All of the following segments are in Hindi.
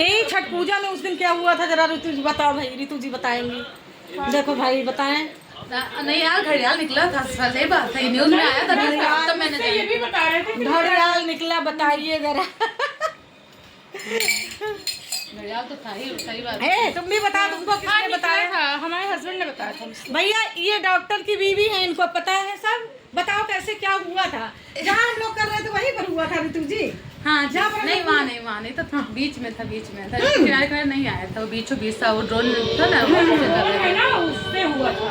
यही छठ पूजा में उस दिन क्या हुआ था जरा ऋतु जी बताओ भाई। ऋतु जी बताएंगी। देखो भाई बताएं। नहीं यार घड़ियाल निकला था, सही बात है, न्यूज में आया था, तो मैंने ये भी बता रहे थे घड़ियाल निकला, बताइए जरा। घड़ियाल तो था ही, सही बात है। तुम भी बताओ, तुमको किसने बताया था? हमारे हस्बैंड ने बताया था। भैया ये डॉक्टर की बीवी है, इनको पता है सब। बताओ कैसे क्या हुआ था। जहाँ हम लोग कर रहे थे वहीं पर हुआ था ऋतु जी। हाँ जहाँ पर नहीं, वहाँ नहीं तो था, बीच में था, किनारे किनारे नहीं आया था, वो बीचों बीच था, वो ड्रोन था ना, उससे हुआ था।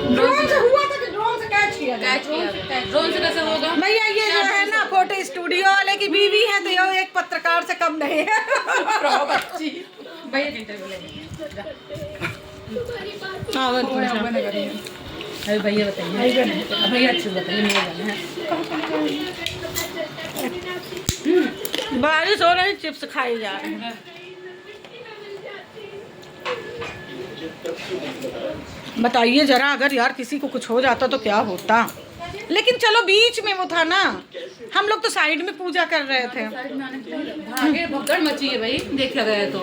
ड्रोन से हुआ था कि ड्रोन से कैच किया गया? ड्रोन से कैसे होगा भैया ये जो है ना फोटो स्टूडियो वाले की बीवी है, तो ये एक पत्रकार से कम नहीं है। भैया इंटरव्यू लेंगे। अरे भैया बताइए, भैया अच्छी बताइए, मेरे जाना है। बारिश हो रही, चिप्स खाई जा रहे हैं। बताइए जरा, अगर यार किसी को कुछ हो जाता तो क्या होता। लेकिन चलो बीच में वो था ना, हम लोग तो साइड में पूजा कर रहे थे। आगे भगदड़ मची है भाई, देखा गया तो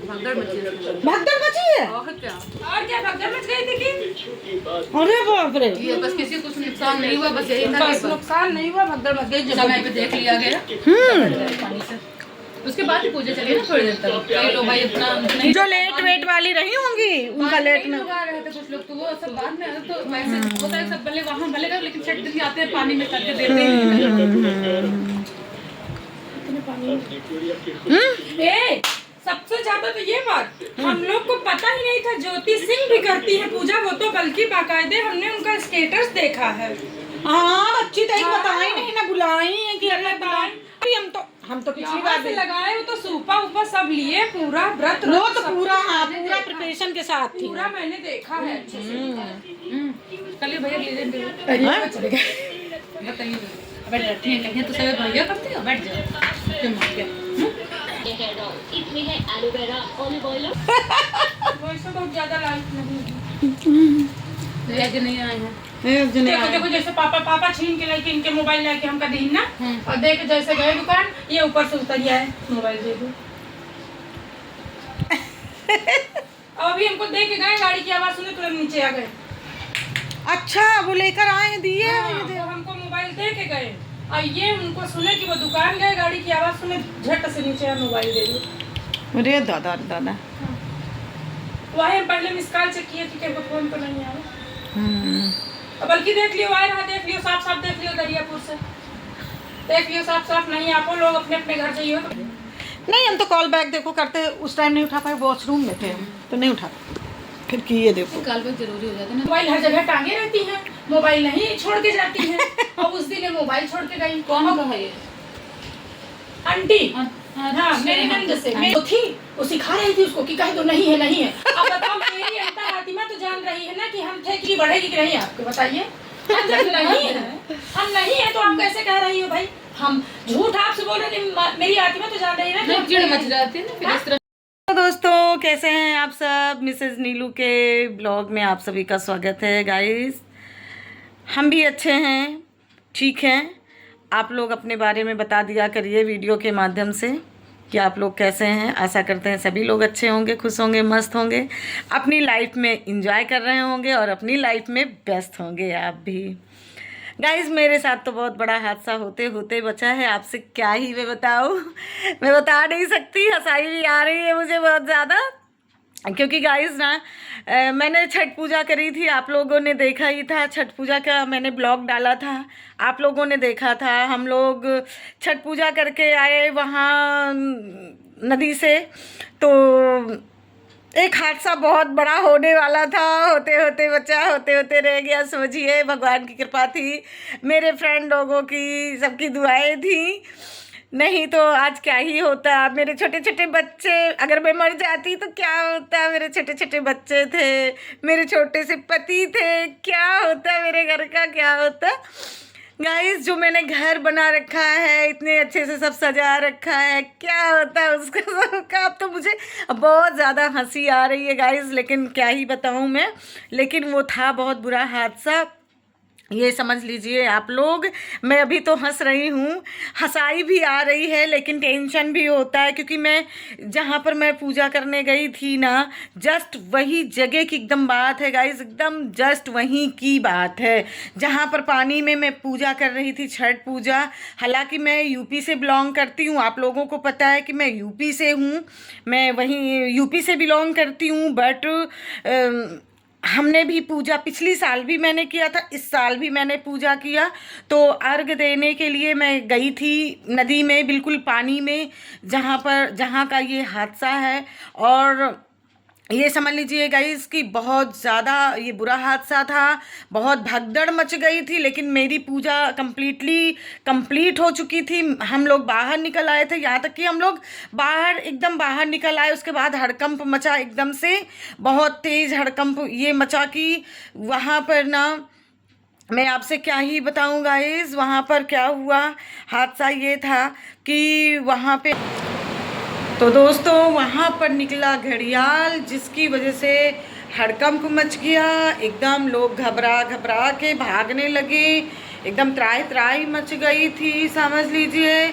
भगदड़ मची है। भगदड़ मची है और क्या भगदड़ मच गई थी कि? अरे बाप रे। ये बस किसी को कुछ नुकसान नहीं हुआ, बस यही था कि नुकसान नहीं हुआ, भगदड़ मच गई। समय पे देख लिया गया पानी से। उसके बाद ही पूजा चली ना थोड़ी देर तक। कई लोग भाई अपना नहीं, जो लेट वेट वाली रही होंगी उनका लेट में आ रहे थे कुछ लोग, तो वो सब बाद में तो वैसे होता है, सब भले वहाँ भले का, लेकिन छठ दिन आते हैं पानी में करके देते हैं। सबसे ज्यादा तो ये बात हम लोग को पता ही नहीं था, ज्योति सिंह भी करती है पूजा, वो तो बल्कि बाकायदे हमने उनका स्टेटस देखा है। हाँ बच्ची तो एक बताई नहीं ना, बुलाई है कि अगले बताए। हम तो पिछली बार से लगाए, वो तो सूपा ऊपा सब लिए, पूरा व्रत वो तो पूरा, हाँ पूरा प्रिपरेशन के साथ थी। पूरा मैंने देखा है अच्छे से। कल भैया ले बताइए, बैठ कहीं तो सब भैया करते हो, बैठ जाओ। इसमें है एलोवेरा, ऑलिव ऑयल। वैसे बहुत ज्यादा लाइट नहीं आए हैं। देखो देखो, जैसे पापा छीन के लेके इनके मोबाइल लेके हमका दी ना, और देख जैसे गए दुकान, ये ऊपर से उतर गया है मोबाइल दे दो। अब अभी हमको देख के गए, गाड़ी की आवाज सुने तुरंत नीचे आ गए। अच्छा वो लेकर आए हैं, दिए वो हमको मोबाइल दे के गए, और ये उनको सुने कि वो दुकान गए, गाड़ी की आवाज सुने झट से नीचे मोबाइल दे दो। अरे दादा दादा। वही पहले मिस कॉल चेक किए थे कि फोन तो नहीं आया। बल्कि देख लियो, आए रहा, देख लियो, साफ साफ देख लियो, दरियापुर से देख लियो, साफ साफ नहीं। आपको लोग अपने अपने घर जाइए तो नहीं, हम तो कॉल बैक देखो करते, उस टाइम नहीं उठा पाए, वॉशरूम में थे तो नहीं उठा, फिर किए देखो। कॉल बैक जरूरी हो जाता है ना। मोबाइल हर जगह टांगे रहती हैं, मोबाइल नहीं छोड़ के जाती हैं। और उस दिन मोबाइल छोड़ के गई। कौन कहा ये? आंटी। हाँ मेरी नंद से मैं थी, वो सिखा रही थी उसको कि कह दो नहीं है नहीं है। अब बताओ मेरी अंतर आतिमा तो जान रही है ना कि हम थे कि बढ़ेगी कि नहीं, आपको बताइए। हम जब नहीं है तो आप कैसे कह रही हो भाई? हम झूठ आपसे बोल रहे हैं, मेरी आतिमा तो जान रही है ना। चिड़ मच जाती है ना फिर इस तरह। तो दोस्तों कैसे हैं आप सब? मिसेज नीलू के ब्लॉग में आप सभी का स्वागत है गाइस। हम भी अच्छे हैं, ठीक हैं। आप लोग अपने बारे में बता दिया करिए वीडियो के माध्यम से कि आप लोग कैसे हैं। आशा करते हैं सभी लोग अच्छे होंगे, खुश होंगे, मस्त होंगे, अपनी लाइफ में एंजॉय कर रहे होंगे और अपनी लाइफ में व्यस्त होंगे आप भी। गाइस मेरे साथ तो बहुत बड़ा हादसा होते होते बचा है, आपसे क्या ही मैं बताऊँ, मैं बता नहीं सकती। हंसाई भी आ रही है मुझे बहुत ज़्यादा, क्योंकि गाइस ना मैंने छठ पूजा करी थी, आप लोगों ने देखा ही था। छठ पूजा का मैंने ब्लॉग डाला था, आप लोगों ने देखा था। हम लोग छठ पूजा करके आए वहाँ नदी से, तो एक हादसा बहुत बड़ा होने वाला था, होते होते बचा, होते होते रह गया। समझिए भगवान की कृपा थी, मेरे फ्रेंड लोगों की, सबकी दुआएं थी, नहीं तो आज क्या ही होता। मेरे छोटे छोटे बच्चे, अगर मैं मर जाती तो क्या होता। मेरे छोटे छोटे बच्चे थे, मेरे छोटे से पति थे, क्या होता मेरे घर का, क्या होता। गाइस जो मैंने घर बना रखा है, इतने अच्छे से सब सजा रखा है, क्या होता उसका सबका। अब तो मुझे बहुत ज़्यादा हंसी आ रही है गाइस, लेकिन क्या ही बताऊँ मैं। लेकिन वो था बहुत बुरा हादसा। ये समझ लीजिए आप लोग। मैं अभी तो हंस रही हूँ, हंसाई भी आ रही है, लेकिन टेंशन भी होता है, क्योंकि मैं जहाँ पर मैं पूजा करने गई थी ना, जस्ट वही जगह की एकदम बात है गाइस, एकदम जस्ट वहीं की बात है जहाँ पर पानी में मैं पूजा कर रही थी, छठ पूजा। हालांकि मैं यूपी से बिलोंग करती हूँ, आप लोगों को पता है कि मैं यूपी से हूँ, मैं वहीं यूपी से बिलोंग करती हूँ, बट हमने भी पूजा पिछली साल भी मैंने किया था, इस साल भी मैंने पूजा किया। तो अर्घ देने के लिए मैं गई थी नदी में, बिल्कुल पानी में, जहाँ का ये हादसा है। और ये समझ लीजिए गाइस कि बहुत ज़्यादा ये बुरा हादसा था, बहुत भगदड़ मच गई थी, लेकिन मेरी पूजा कंप्लीट हो चुकी थी। हम लोग बाहर निकल आए थे, यहाँ तक कि हम लोग एकदम बाहर निकल आए। उसके बाद हड़कंप मचा, एकदम से बहुत तेज़ हड़कंप ये मचा कि वहाँ पर ना, मैं आपसे क्या ही बताऊँ गाइस, वहाँ पर क्या हुआ। हादसा ये था कि वहाँ पे तो दोस्तों वहाँ पर निकला घड़ियाल, जिसकी वजह से हड़कंप मच गया। एकदम लोग घबरा के भागने लगे, एकदम त्राही मच गई थी, समझ लीजिए।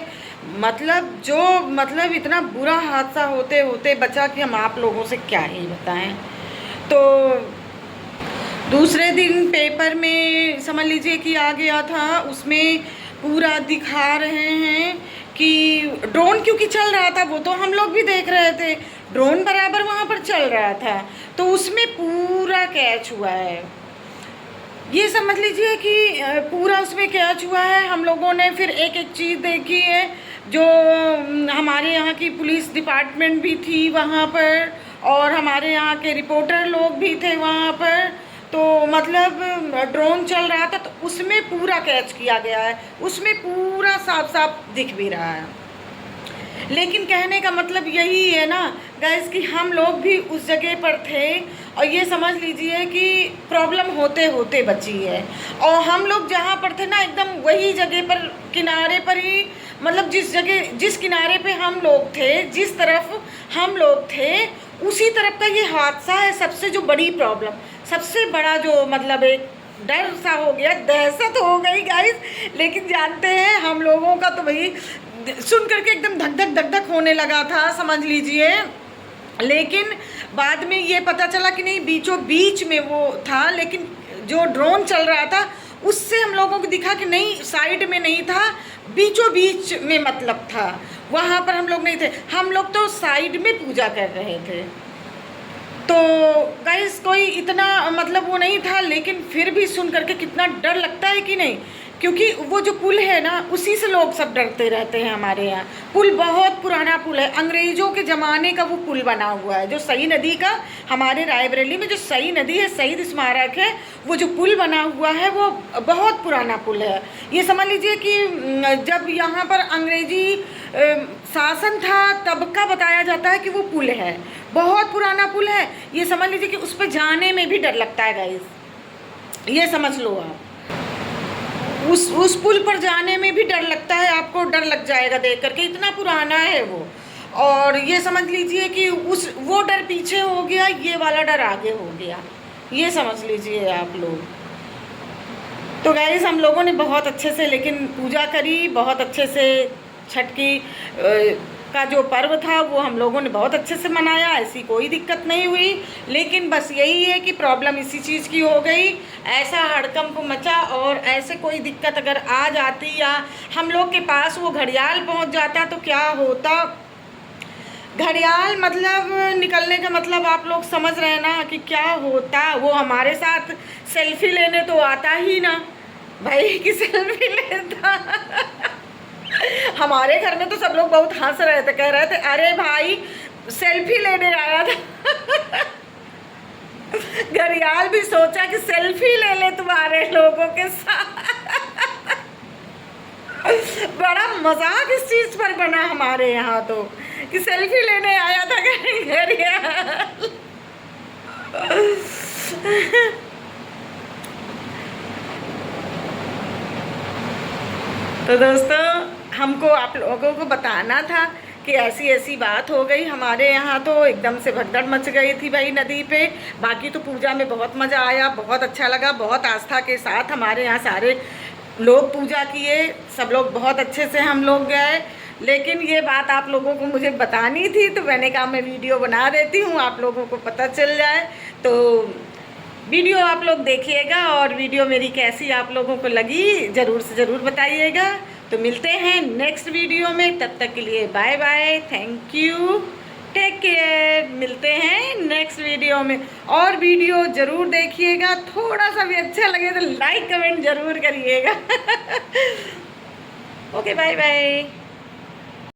मतलब इतना बुरा हादसा होते होते बचा कि हम आप लोगों से क्या ही बताएं। तो दूसरे दिन पेपर में समझ लीजिए कि आ गया था, उसमें पूरा दिखा रहे हैं कि ड्रोन क्योंकि चल रहा था, वो तो हम लोग भी देख रहे थे, ड्रोन बराबर वहाँ पर चल रहा था, तो उसमें पूरा कैच हुआ है। ये समझ लीजिए कि पूरा उसमें कैच हुआ है। हम लोगों ने फिर एक एक चीज़ देखी है, जो हमारे यहाँ की पुलिस डिपार्टमेंट भी थी वहाँ पर, और हमारे यहाँ के रिपोर्टर लोग भी थे वहाँ पर। तो मतलब ड्रोन चल रहा था, तो उसमें पूरा कैच किया गया है, उसमें पूरा साफ दिख भी रहा है। लेकिन कहने का मतलब यही है ना गाइस कि हम लोग भी उस जगह पर थे, और ये समझ लीजिए कि प्रॉब्लम होते होते बची है। और हम लोग जहाँ पर थे ना, एकदम वही जगह पर, किनारे पर ही, मतलब जिस किनारे पे हम लोग थे, जिस तरफ हम लोग थे, उसी तरफ का ये हादसा है। सबसे जो बड़ी प्रॉब्लम, सबसे बड़ा जो मतलब एक डर सा हो गया, दहशत हो गई गाइस। लेकिन जानते हैं हम लोगों का तो भाई सुन करके एकदम धक धक होने लगा था, समझ लीजिए। लेकिन बाद में ये पता चला कि नहीं, बीचों बीच में वो था, लेकिन जो ड्रोन चल रहा था उससे हम लोगों को दिखा कि नहीं, साइड में नहीं था, बीचों बीच में मतलब था। वहाँ पर हम लोग नहीं थे, हम लोग तो साइड में पूजा कर रहे थे। तो गाइस कोई इतना मतलब वो नहीं था, लेकिन फिर भी सुन करके कितना डर लगता है कि नहीं, क्योंकि वो जो पुल है ना, उसी से लोग सब डरते रहते हैं। हमारे यहाँ पुल बहुत पुराना पुल है, अंग्रेज़ों के ज़माने का वो पुल बना हुआ है, जो सई नदी का, हमारे रायबरेली में जो सई नदी है, शहीद स्मारक है, वो जो पुल बना हुआ है वो बहुत पुराना पुल है। ये समझ लीजिए कि जब यहाँ पर अंग्रेजी शासन था तब का बताया जाता है कि वो पुल है, बहुत पुराना पुल है। ये समझ लीजिए कि उस पर जाने में भी डर लगता है गाइस, ये समझ लो आप। उस पुल पर जाने में भी डर लगता है, आपको डर लग जाएगा देख करके, इतना पुराना है वो। और ये समझ लीजिए कि वो डर पीछे हो गया, ये वाला डर आगे हो गया, ये समझ लीजिए आप लोग। तो गाइस हम लोगों ने बहुत अच्छे से लेकिन पूजा करी, बहुत अच्छे से छठ की का जो पर्व था वो हम लोगों ने बहुत अच्छे से मनाया, ऐसी कोई दिक्कत नहीं हुई। लेकिन बस यही है कि प्रॉब्लम इसी चीज़ की हो गई, ऐसा हड़कंप मचा, और ऐसे कोई दिक्कत अगर आ जाती या हम लोग के पास वो घड़ियाल पहुंच जाता तो क्या होता। घड़ियाल मतलब निकलने का मतलब आप लोग समझ रहे हैं ना कि क्या होता। वो हमारे साथ सेल्फी लेने तो आता ही ना भाई, कि सेल्फी लेता। हमारे घर में तो सब लोग बहुत हंस रहे थे, कह रहे थे अरे भाई सेल्फी लेने आया था। घड़ियाल भी सोचा कि सेल्फी ले ले तुम्हारे लोगों के साथ। बड़ा मजाक इस चीज पर बना हमारे यहाँ तो, कि सेल्फी लेने आया था घड़ियाल। तो दोस्तों हमको आप लोगों को बताना था कि ऐसी ऐसी बात हो गई हमारे यहाँ। तो एकदम से भगदड़ मच गई थी भाई नदी पे। बाकी तो पूजा में बहुत मज़ा आया, बहुत अच्छा लगा, बहुत आस्था के साथ हमारे यहाँ सारे लोग पूजा किए, सब लोग बहुत अच्छे से हम लोग गए। लेकिन ये बात आप लोगों को मुझे बतानी थी, तो मैंने कहा मैं वीडियो बना देती हूँ, आप लोगों को पता चल जाए। तो वीडियो आप लोग देखिएगा, और वीडियो मेरी कैसी आप लोगों को लगी ज़रूर से ज़रूर बताइएगा। तो मिलते हैं नेक्स्ट वीडियो में, तब तक के लिए bye bye, thank you, take care. मिलते हैं नेक्स्ट वीडियो में, और वीडियो ज़रूर देखिएगा। थोड़ा सा भी अच्छा लगे तो लाइक कमेंट ज़रूर करिएगा। Okay, bye bye.